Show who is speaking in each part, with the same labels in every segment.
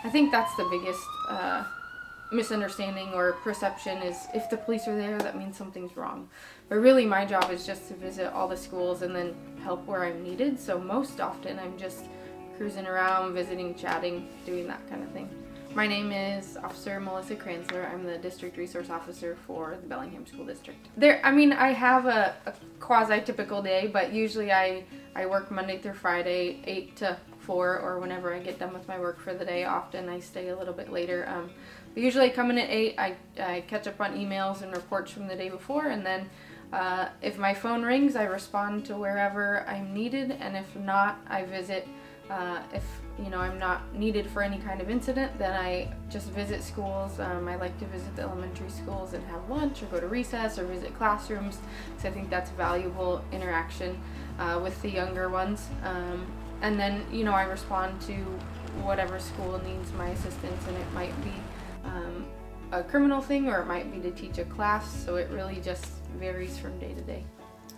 Speaker 1: I think that's the biggest misunderstanding or perception is if the police are there, that means something's wrong. But really my job is just to visit all the schools and then help where I'm needed. So most often I'm just cruising around, visiting, chatting, doing that kind of thing. My name is Officer Melissa Kranzler. I'm the District Resource Officer for the Bellingham School District. I have a quasi-typical day, but usually I work Monday through Friday, 8 to 4, or whenever I get done with my work for the day. Often I stay a little bit later. But usually I come in at 8, I catch up on emails and reports from the day before, and then if my phone rings, I respond to wherever I'm needed, and if not, I visit. If I'm not needed for any kind of incident, then I just visit schools. I like to visit the elementary schools and have lunch or go to recess or visit classrooms, because I think that's valuable interaction with the younger ones. And then I respond to whatever school needs my assistance, and it might be a criminal thing or it might be to teach a class, so it really just varies from day to day.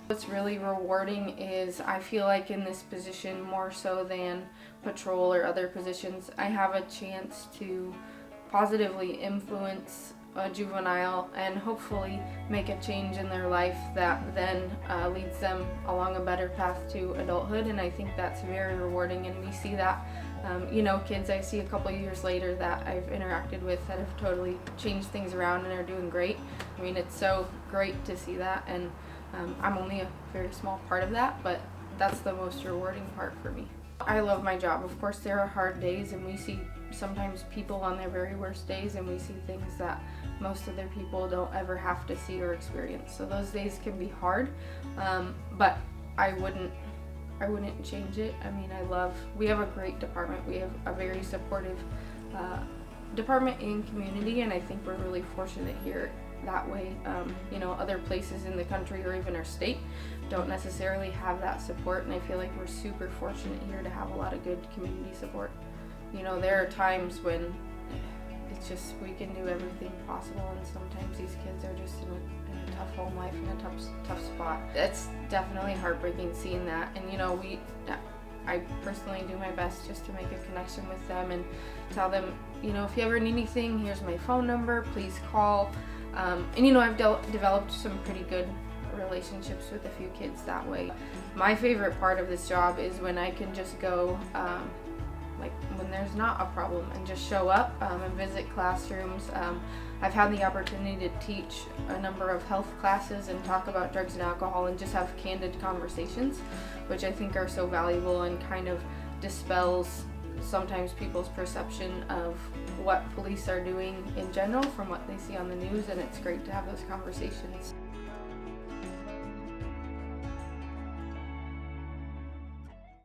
Speaker 1: What's really rewarding is I feel like in this position, more so than patrol or other positions, I have a chance to positively influence a juvenile and hopefully make a change in their life that then leads them along a better path to adulthood. And I think that's very rewarding, and we see that kids I see a couple years later that I've interacted with that have totally changed things around and are doing great. I mean, it's so great to see that, and I'm only a very small part of that, but that's the most rewarding part for me. I love my job. Of course, there are hard days, and we see sometimes people on their very worst days, and we see things that most other people don't ever have to see or experience. So those days can be hard, but I wouldn't change it. I mean, we have a great department. We have a very supportive department and community, and I think we're really fortunate here that way. Other places in the country or even our state don't necessarily have that support, and I feel like we're super fortunate here to have a lot of good community support. There are times when it's just we can do everything possible, and sometimes these kids are just in a tough home life, in a tough spot. It's definitely heartbreaking seeing that, and I personally do my best just to make a connection with them and tell them, if you ever need anything, here's my phone number, please call. I've developed some pretty good relationships with a few kids that way. My favorite part of this job is when I can just go, when there's not a problem, and just show up and visit classrooms. I've had the opportunity to teach a number of health classes and talk about drugs and alcohol and just have candid conversations, which I think are so valuable and kind of dispels sometimes people's perception of what police are doing in general from what they see on the news, and it's great to have those conversations.